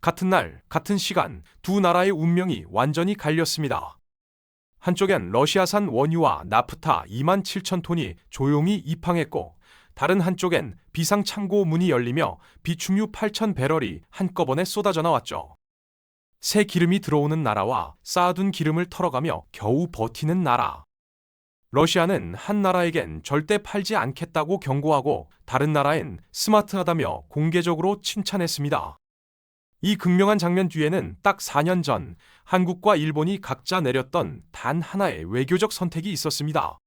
같은 날, 같은 시간, 두 나라의 운명이 완전히 갈렸습니다. 한쪽엔 러시아산 원유와 나프타 2만 7천 톤이 조용히 입항했고, 다른 한쪽엔 비상 창고 문이 열리며 비축유 8천 배럴이 한꺼번에 쏟아져 나왔죠. 새 기름이 들어오는 나라와 쌓아둔 기름을 털어가며 겨우 버티는 나라. 러시아는 한 나라에겐 절대 팔지 않겠다고 경고하고 다른 나라엔 스마트하다며 공개적으로 칭찬했습니다. 이 극명한 장면 뒤에는 딱 4년 전 한국과 일본이 각자 내렸던 단 하나의 외교적 선택이 있었습니다.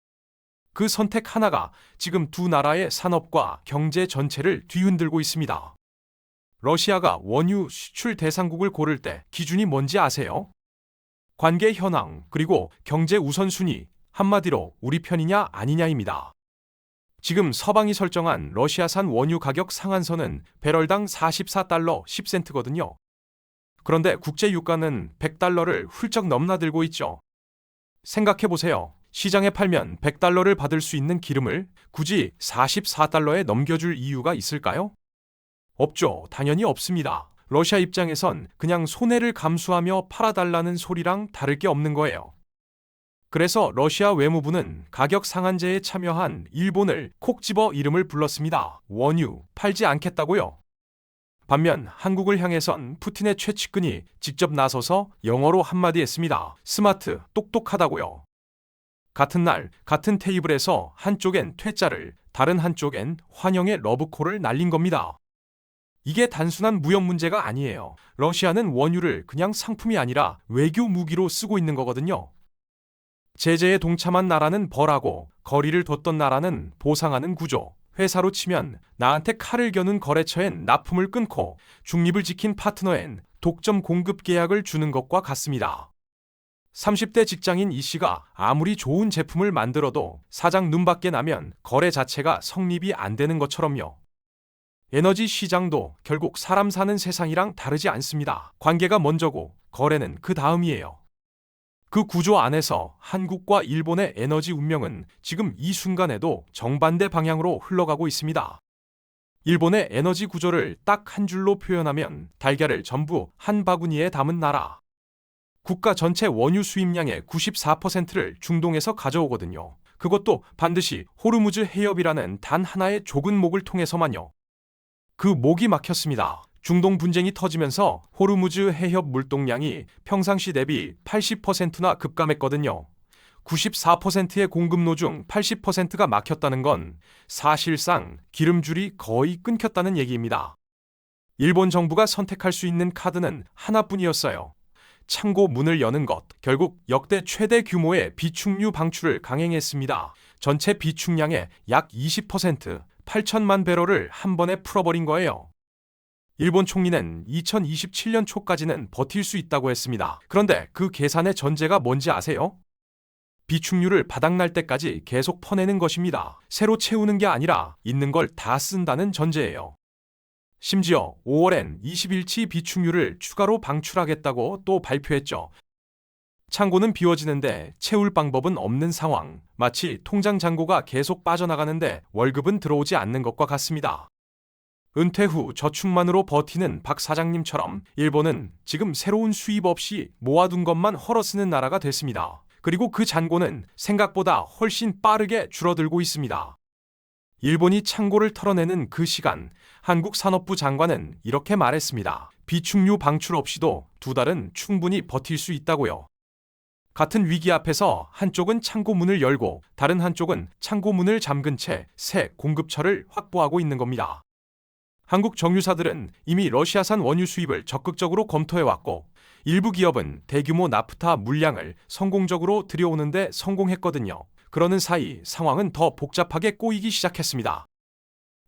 그 선택 하나가 지금 두 나라의 산업과 경제 전체를 뒤흔들고 있습니다. 러시아가 원유 수출 대상국을 고를 때 기준이 뭔지 아세요? 관계 현황, 그리고 경제 우선순위, 한마디로 우리 편이냐 아니냐입니다. 지금 서방이 설정한 러시아산 원유 가격 상한선은 배럴당 44달러 10센트거든요. 그런데 국제 유가는 100달러를 훌쩍 넘나들고 있죠. 생각해보세요. 시장에 팔면 100달러를 받을 수 있는 기름을 굳이 44달러에 넘겨줄 이유가 있을까요? 없죠. 당연히 없습니다. 러시아 입장에선 그냥 손해를 감수하며 팔아달라는 소리랑 다를 게 없는 거예요. 그래서 러시아 외무부는 가격 상한제에 참여한 일본을 콕 집어 이름을 불렀습니다. 원유 팔지 않겠다고요. 반면 한국을 향해선 푸틴의 최측근이 직접 나서서 영어로 한마디 했습니다. 스마트, 똑똑하다고요. 같은 날, 같은 테이블에서 한쪽엔 퇴짜를, 다른 한쪽엔 환영의 러브콜을 날린 겁니다. 이게 단순한 무역 문제가 아니에요. 러시아는 원유를 그냥 상품이 아니라 외교 무기로 쓰고 있는 거거든요. 제재에 동참한 나라는 벌하고 거리를 뒀던 나라는 보상하는 구조. 회사로 치면 나한테 칼을 겨눈 거래처엔 납품을 끊고 중립을 지킨 파트너엔 독점 공급 계약을 주는 것과 같습니다. 30대 직장인 이 씨가 아무리 좋은 제품을 만들어도 사장 눈밖에 나면 거래 자체가 성립이 안 되는 것처럼요. 에너지 시장도 결국 사람 사는 세상이랑 다르지 않습니다. 관계가 먼저고 거래는 그 다음이에요. 그 구조 안에서 한국과 일본의 에너지 운명은 지금 이 순간에도 정반대 방향으로 흘러가고 있습니다. 일본의 에너지 구조를 딱 한 줄로 표현하면 달걀을 전부 한 바구니에 담은 나라. 국가 전체 원유 수입량의 94%를 중동에서 가져오거든요. 그것도 반드시 호르무즈 해협이라는 단 하나의 좁은 목을 통해서만요. 그 목이 막혔습니다. 중동 분쟁이 터지면서 호르무즈 해협 물동량이 평상시 대비 80%나 급감했거든요. 94%의 공급로 중 80%가 막혔다는 건 사실상 기름줄이 거의 끊겼다는 얘기입니다. 일본 정부가 선택할 수 있는 카드는 하나뿐이었어요. 창고 문을 여는 것. 결국 역대 최대 규모의 비축유 방출을 강행했습니다. 전체 비축량의 약 20%, 8천만 배럴을 한 번에 풀어버린 거예요. 일본 총리는 2027년 초까지는 버틸 수 있다고 했습니다. 그런데 그 계산의 전제가 뭔지 아세요? 비축유를 바닥날 때까지 계속 퍼내는 것입니다. 새로 채우는 게 아니라 있는 걸 다 쓴다는 전제예요. 심지어 5월엔 20일치 비축유를 추가로 방출하겠다고 또 발표했죠. 창고는 비워지는데 채울 방법은 없는 상황. 마치 통장 잔고가 계속 빠져나가는데 월급은 들어오지 않는 것과 같습니다. 은퇴 후 저축만으로 버티는 박 사장님처럼 일본은 지금 새로운 수입 없이 모아둔 것만 헐어쓰는 나라가 됐습니다. 그리고 그 잔고는 생각보다 훨씬 빠르게 줄어들고 있습니다. 일본이 창고를 털어내는 그 시간, 한국 산업부 장관은 이렇게 말했습니다. 비축유 방출 없이도 2달은 충분히 버틸 수 있다고요. 같은 위기 앞에서 한쪽은 창고 문을 열고 다른 한쪽은 창고 문을 잠근 채 새 공급처를 확보하고 있는 겁니다. 한국 정유사들은 이미 러시아산 원유 수입을 적극적으로 검토해왔고 일부 기업은 대규모 나프타 물량을 성공적으로 들여오는데 성공했거든요. 그러는 사이 상황은 더 복잡하게 꼬이기 시작했습니다.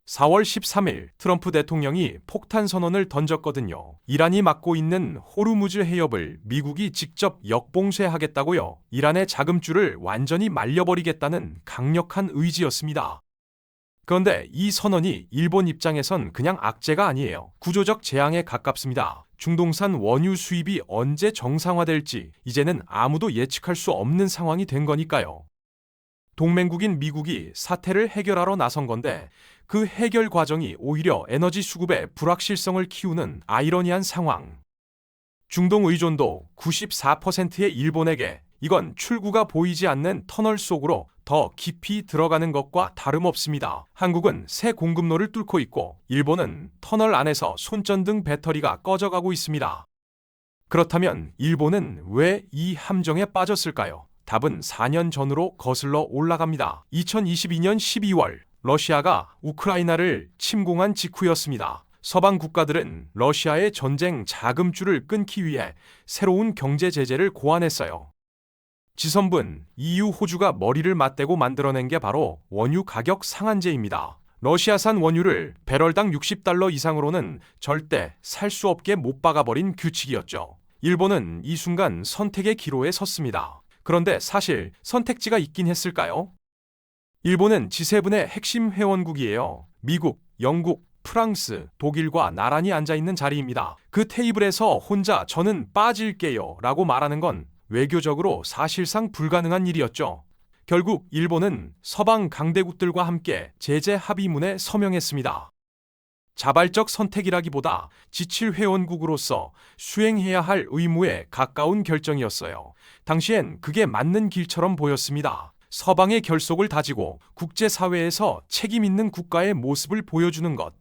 4월 13일 트럼프 대통령이 폭탄 선언을 던졌거든요. 이란이 막고 있는 호르무즈 해협을 미국이 직접 역봉쇄하겠다고요. 이란의 자금줄을 완전히 말려버리겠다는 강력한 의지였습니다. 그런데 이 선언이 일본 입장에선 그냥 악재가 아니에요. 구조적 재앙에 가깝습니다. 중동산 원유 수입이 언제 정상화될지 이제는 아무도 예측할 수 없는 상황이 된 거니까요. 동맹국인 미국이 사태를 해결하러 나선 건데 그 해결 과정이 오히려 에너지 수급의 불확실성을 키우는 아이러니한 상황. 중동 의존도 94%의 일본에게 이건 출구가 보이지 않는 터널 속으로 더 깊이 들어가는 것과 다름없습니다. 한국은 새 공급로를 뚫고 있고 일본은 터널 안에서 손전등 배터리가 꺼져가고 있습니다. 그렇다면 일본은 왜 이 함정에 빠졌을까요? 답은 4년 전으로 거슬러 올라갑니다. 2022년 12월 러시아가 우크라이나를 침공한 직후였습니다. 서방 국가들은 러시아의 전쟁 자금줄을 끊기 위해 새로운 경제 제재를 고안했어요. 지선분, EU, 호주가 머리를 맞대고 만들어낸 게 바로 원유 가격 상한제입니다. 러시아산 원유를 배럴당 60달러 이상으로는 절대 살 수 없게 못 박아버린 규칙이었죠. 일본은 이 순간 선택의 기로에 섰습니다. 그런데 사실 선택지가 있긴 했을까요? 일본은 G7의 핵심 회원국이에요. 미국, 영국, 프랑스, 독일과 나란히 앉아있는 자리입니다. 그 테이블에서 혼자 저는 빠질게요 라고 말하는 건 외교적으로 사실상 불가능한 일이었죠. 결국 일본은 서방 강대국들과 함께 제재 합의문에 서명했습니다. 자발적 선택이라기보다 지칠 회원국으로서 수행해야 할 의무에 가까운 결정이었어요. 당시엔 그게 맞는 길처럼 보였습니다. 서방의 결속을 다지고 국제사회에서 책임 있는 국가의 모습을 보여주는 것.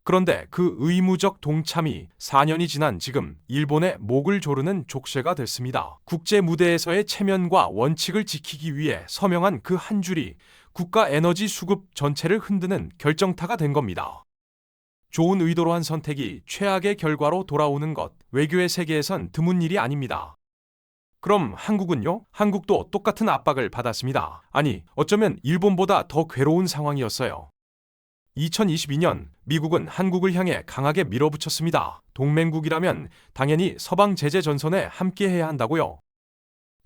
그런데 그 의무적 동참이 4년이 지난 지금 일본의 목을 조르는 족쇄가 됐습니다. 국제 무대에서의 체면과 원칙을 지키기 위해 서명한 그 한 줄이 국가 에너지 수급 전체를 흔드는 결정타가 된 겁니다. 좋은 의도로 한 선택이 최악의 결과로 돌아오는 것, 외교의 세계에선 드문 일이 아닙니다. 그럼 한국은요? 한국도 똑같은 압박을 받았습니다. 아니, 어쩌면 일본보다 더 괴로운 상황이었어요. 2022년 미국은 한국을 향해 강하게 밀어붙였습니다. 동맹국이라면 당연히 서방 제재 전선에 함께해야 한다고요.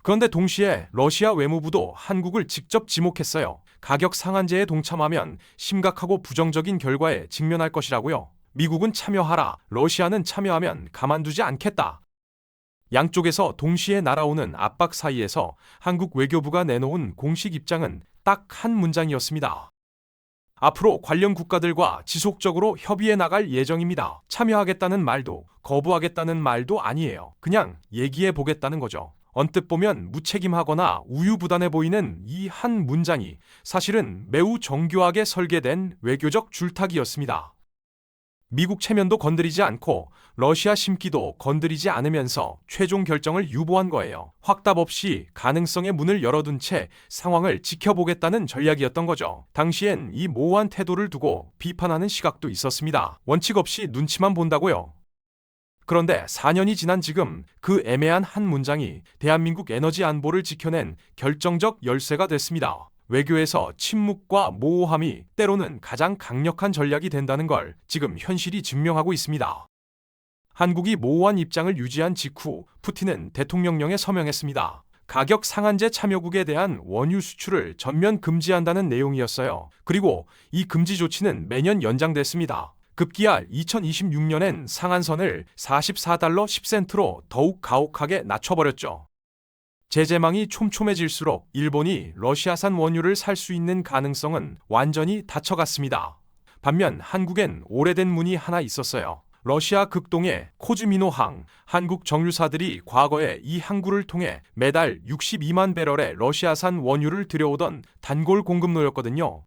그런데 동시에 러시아 외무부도 한국을 직접 지목했어요. 가격 상한제에 동참하면 심각하고 부정적인 결과에 직면할 것이라고요. 미국은 참여하라, 러시아는 참여하면 가만두지 않겠다. 양쪽에서 동시에 날아오는 압박 사이에서 한국 외교부가 내놓은 공식 입장은 딱 한 문장이었습니다. 앞으로 관련 국가들과 지속적으로 협의해 나갈 예정입니다. 참여하겠다는 말도 거부하겠다는 말도 아니에요. 그냥 얘기해 보겠다는 거죠. 언뜻 보면 무책임하거나 우유부단해 보이는 이 한 문장이 사실은 매우 정교하게 설계된 외교적 줄타기였습니다. 미국 체면도 건드리지 않고 러시아 심기도 건드리지 않으면서 최종 결정을 유보한 거예요. 확답 없이 가능성의 문을 열어둔 채 상황을 지켜보겠다는 전략이었던 거죠. 당시엔 이 모호한 태도를 두고 비판하는 시각도 있었습니다. 원칙 없이 눈치만 본다고요. 그런데 4년이 지난 지금 그 애매한 한 문장이 대한민국 에너지 안보를 지켜낸 결정적 열쇠가 됐습니다. 외교에서 침묵과 모호함이 때로는 가장 강력한 전략이 된다는 걸 지금 현실이 증명하고 있습니다. 한국이 모호한 입장을 유지한 직후 푸틴은 대통령령에 서명했습니다. 가격 상한제 참여국에 대한 원유 수출을 전면 금지한다는 내용이었어요. 그리고 이 금지 조치는 매년 연장됐습니다. 급기야 2026년엔 상한선을 44달러 10센트로 더욱 가혹하게 낮춰버렸죠. 제재망이 촘촘해질수록 일본이 러시아산 원유를 살 수 있는 가능성은 완전히 닫혀갔습니다. 반면 한국엔 오래된 문이 하나 있었어요. 러시아 극동의 코즈미노항, 한국 정유사들이 과거에 이 항구를 통해 매달 62만 배럴의 러시아산 원유를 들여오던 단골 공급로였거든요.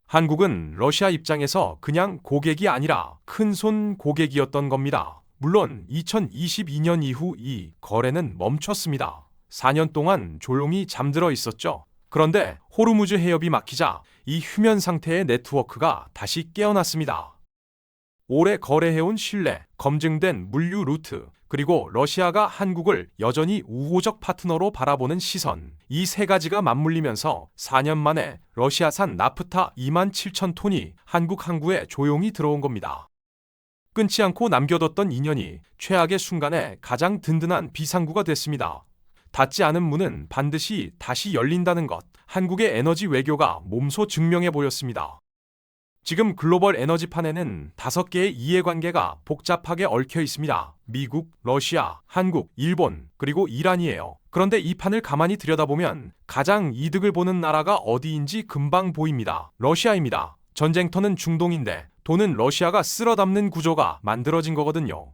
한국은 러시아 입장에서 그냥 고객이 아니라 큰손 고객이었던 겁니다. 물론 2022년 이후 이 거래는 멈췄습니다. 4년 동안 조용히 잠들어 있었죠. 그런데 호르무즈 해협이 막히자 이 휴면 상태의 네트워크가 다시 깨어났습니다. 오래 거래해온 신뢰, 검증된 물류 루트, 그리고 러시아가 한국을 여전히 우호적 파트너로 바라보는 시선, 이 세 가지가 맞물리면서 4년 만에 러시아산 나프타 27,000톤이 한국 항구에 조용히 들어온 겁니다. 끊지 않고 남겨뒀던 인연이 최악의 순간에 가장 든든한 비상구가 됐습니다. 닫지 않은 문은 반드시 다시 열린다는 것, 한국의 에너지 외교가 몸소 증명해 보였습니다. 지금 글로벌 에너지판에는 5개의 이해관계가 복잡하게 얽혀 있습니다. 미국, 러시아, 한국, 일본, 그리고 이란이에요. 그런데 이 판을 가만히 들여다보면 가장 이득을 보는 나라가 어디인지 금방 보입니다. 러시아입니다. 전쟁터는 중동인데 돈은 러시아가 쓸어 담는 구조가 만들어진 거거든요.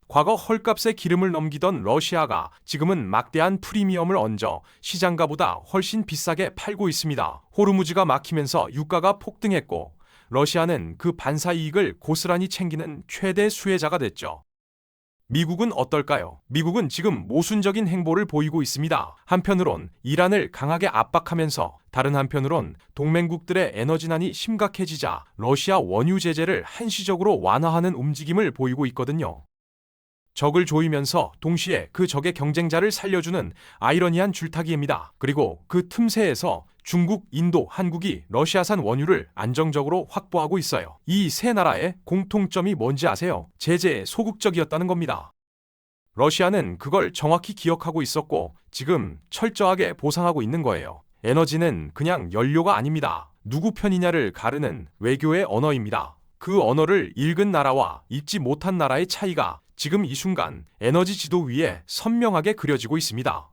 과거 헐값에 기름을 넘기던 러시아가 지금은 막대한 프리미엄을 얹어 시장가보다 훨씬 비싸게 팔고 있습니다. 호르무즈가 막히면서 유가가 폭등했고 러시아는 그 반사 이익을 고스란히 챙기는 최대 수혜자가 됐죠. 미국은 어떨까요? 미국은 지금 모순적인 행보를 보이고 있습니다. 한편으론 이란을 강하게 압박하면서 다른 한편으론 동맹국들의 에너지난이 심각해지자 러시아 원유 제재를 한시적으로 완화하는 움직임을 보이고 있거든요. 적을 조이면서 동시에 그 적의 경쟁자를 살려주는 아이러니한 줄타기입니다. 그리고 그 틈새에서 중국, 인도, 한국이 러시아산 원유를 안정적으로 확보하고 있어요. 이 세 나라의 공통점이 뭔지 아세요? 제재에 소극적이었다는 겁니다. 러시아는 그걸 정확히 기억하고 있었고 지금 철저하게 보상하고 있는 거예요. 에너지는 그냥 연료가 아닙니다. 누구 편이냐를 가르는 외교의 언어입니다. 그 언어를 읽은 나라와 읽지 못한 나라의 차이가 지금 이 순간 에너지 지도 위에 선명하게 그려지고 있습니다.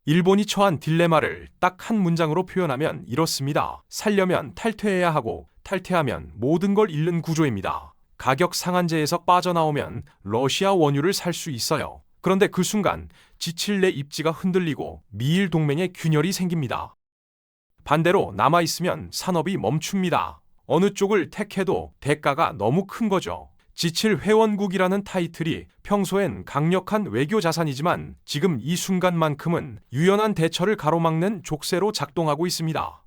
일본이 처한 딜레마를 딱 한 문장으로 표현하면 이렇습니다. 살려면 탈퇴해야 하고 탈퇴하면 모든 걸 잃는 구조입니다. 가격 상한제에서 빠져나오면 러시아 원유를 살 수 있어요. 그런데 그 순간 지칠 내 입지가 흔들리고 미일 동맹에 균열이 생깁니다. 반대로 남아있으면 산업이 멈춥니다. 어느 쪽을 택해도 대가가 너무 큰 거죠. 지칠 회원국이라는 타이틀이 평소엔 강력한 외교 자산이지만 지금 이 순간만큼은 유연한 대처를 가로막는 족쇄로 작동하고 있습니다.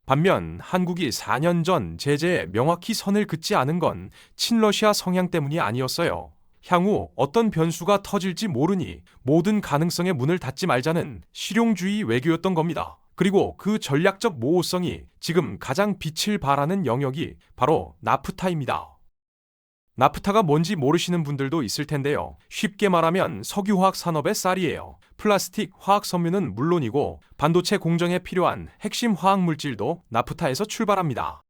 반면 한국이 4년 전 제재에 명확히 선을 긋지 않은 건 친러시아 성향 때문이 아니었어요. 향후 어떤 변수가 터질지 모르니 모든 가능성의 문을 닫지 말자는 실용주의 외교였던 겁니다. 그리고 그 전략적 모호성이 지금 가장 빛을 발하는 영역이 바로 나프타입니다. 나프타가 뭔지 모르시는 분들도 있을 텐데요. 쉽게 말하면 석유화학 산업의 쌀이에요. 플라스틱, 화학 섬유는 물론이고 반도체 공정에 필요한 핵심 화학 물질도 나프타에서 출발합니다.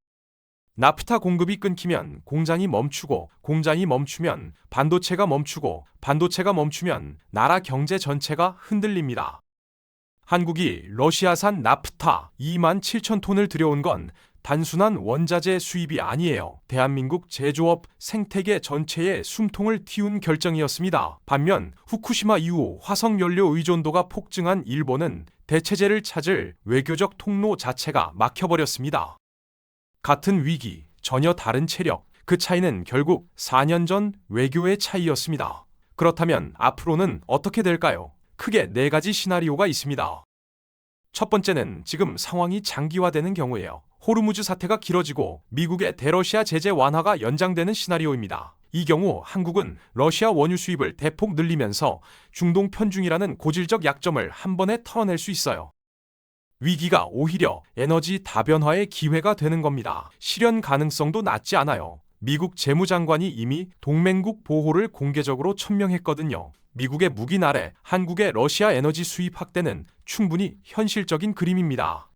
나프타 공급이 끊기면 공장이 멈추고 공장이 멈추면 반도체가 멈추고 반도체가 멈추면 나라 경제 전체가 흔들립니다. 한국이 러시아산 나프타 27,000톤을 들여온 건 단순한 원자재 수입이 아니에요. 대한민국 제조업 생태계 전체에 숨통을 틔운 결정이었습니다. 반면 후쿠시마 이후 화석연료 의존도가 폭증한 일본은 대체제를 찾을 외교적 통로 자체가 막혀버렸습니다. 같은 위기, 전혀 다른 체력, 그 차이는 결국 4년 전 외교의 차이였습니다. 그렇다면 앞으로는 어떻게 될까요? 크게 네 가지 시나리오가 있습니다. 첫 번째는 지금 상황이 장기화되는 경우예요. 호르무즈 사태가 길어지고 미국의 대러시아 제재 완화가 연장되는 시나리오입니다. 이 경우 한국은 러시아 원유 수입을 대폭 늘리면서 중동 편중이라는 고질적 약점을 한 번에 털어낼 수 있어요. 위기가 오히려 에너지 다변화의 기회가 되는 겁니다. 실현 가능성도 낮지 않아요. 미국 재무장관이 이미 동맹국 보호를 공개적으로 천명했거든요. 미국의 무기 아래 한국의 러시아 에너지 수입 확대는 충분히 현실적인 그림입니다.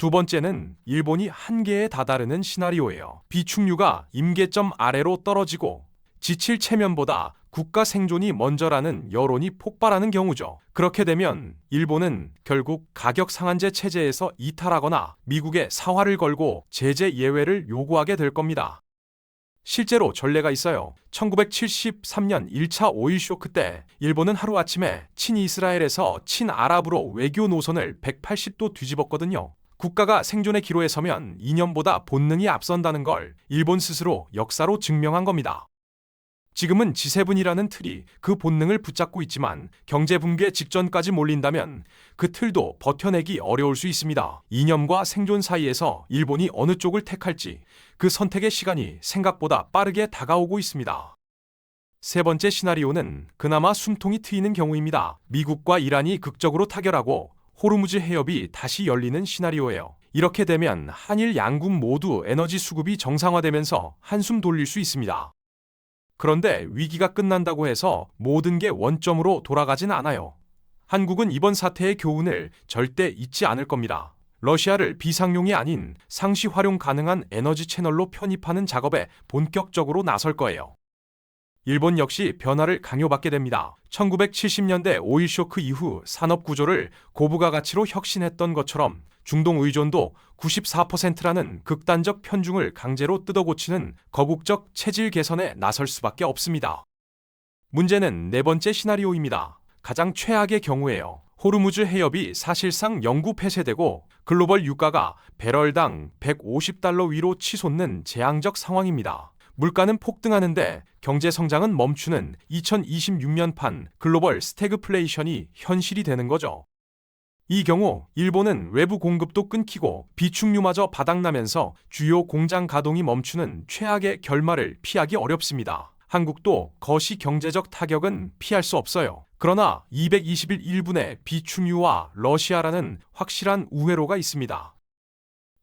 두 번째는 일본이 한계에 다다르는 시나리오예요. 비축유가 임계점 아래로 떨어지고 지칠 체면보다 국가 생존이 먼저라는 여론이 폭발하는 경우죠. 그렇게 되면 일본은 결국 가격 상한제 체제에서 이탈하거나 미국에 사활을 걸고 제재 예외를 요구하게 될 겁니다. 실제로 전례가 있어요. 1973년 1차 오일 쇼크 때 일본은 하루아침에 친이스라엘에서 친아랍으로 외교 노선을 180도 뒤집었거든요. 국가가 생존의 기로에 서면 이념보다 본능이 앞선다는 걸 일본 스스로 역사로 증명한 겁니다. 지금은 G7이라는 틀이 그 본능을 붙잡고 있지만 경제 붕괴 직전까지 몰린다면 그 틀도 버텨내기 어려울 수 있습니다. 이념과 생존 사이에서 일본이 어느 쪽을 택할지 그 선택의 시간이 생각보다 빠르게 다가오고 있습니다. 세 번째 시나리오는 그나마 숨통이 트이는 경우입니다. 미국과 이란이 극적으로 타결하고 호르무즈 해협이 다시 열리는 시나리오예요. 이렇게 되면 한일 양국 모두 에너지 수급이 정상화되면서 한숨 돌릴 수 있습니다. 그런데 위기가 끝난다고 해서 모든 게 원점으로 돌아가진 않아요. 한국은 이번 사태의 교훈을 절대 잊지 않을 겁니다. 러시아를 비상용이 아닌 상시 활용 가능한 에너지 채널로 편입하는 작업에 본격적으로 나설 거예요. 일본 역시 변화를 강요받게 됩니다. 1970년대 오일 쇼크 이후 산업 구조를 고부가 가치로 혁신했던 것처럼 중동 의존도 94%라는 극단적 편중을 강제로 뜯어고치는 거국적 체질 개선에 나설 수밖에 없습니다. 문제는 네 번째 시나리오입니다. 가장 최악의 경우에요. 호르무즈 해협이 사실상 영구 폐쇄되고 글로벌 유가가 배럴당 150달러 위로 치솟는 재앙적 상황입니다. 물가는 폭등하는데 경제 성장은 멈추는 2026년판 글로벌 스태그플레이션이 현실이 되는 거죠. 이 경우 일본은 외부 공급도 끊기고 비축유마저 바닥나면서 주요 공장 가동이 멈추는 최악의 결말을 피하기 어렵습니다. 한국도 거시 경제적 타격은 피할 수 없어요. 그러나 221분의 비축유와 러시아라는 확실한 우회로가 있습니다.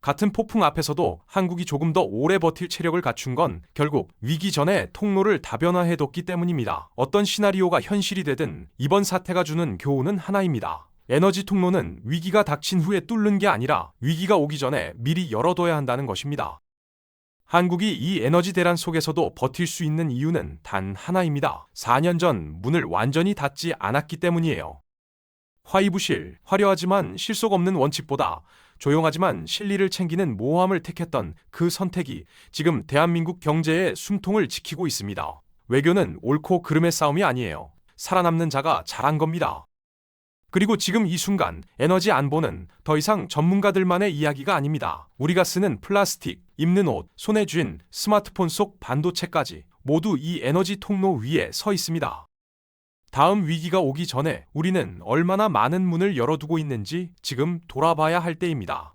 같은 폭풍 앞에서도 한국이 조금 더 오래 버틸 체력을 갖춘 건 결국 위기 전에 통로를 다변화해뒀기 때문입니다. 어떤 시나리오가 현실이 되든 이번 사태가 주는 교훈은 하나입니다. 에너지 통로는 위기가 닥친 후에 뚫는 게 아니라 위기가 오기 전에 미리 열어둬야 한다는 것입니다. 한국이 이 에너지 대란 속에서도 버틸 수 있는 이유는 단 하나입니다. 4년 전 문을 완전히 닫지 않았기 때문이에요. 화이부실, 화려하지만 실속 없는 원칙보다 조용하지만 실리를 챙기는 모호함을 택했던 그 선택이 지금 대한민국 경제의 숨통을 지키고 있습니다. 외교는 옳고 그름의 싸움이 아니에요. 살아남는 자가 잘한 겁니다. 그리고 지금 이 순간 에너지 안보는 더 이상 전문가들만의 이야기가 아닙니다. 우리가 쓰는 플라스틱, 입는 옷, 손에 쥔 스마트폰 속 반도체까지 모두 이 에너지 통로 위에 서 있습니다. 다음 위기가 오기 전에 우리는 얼마나 많은 문을 열어두고 있는지 지금 돌아봐야 할 때입니다.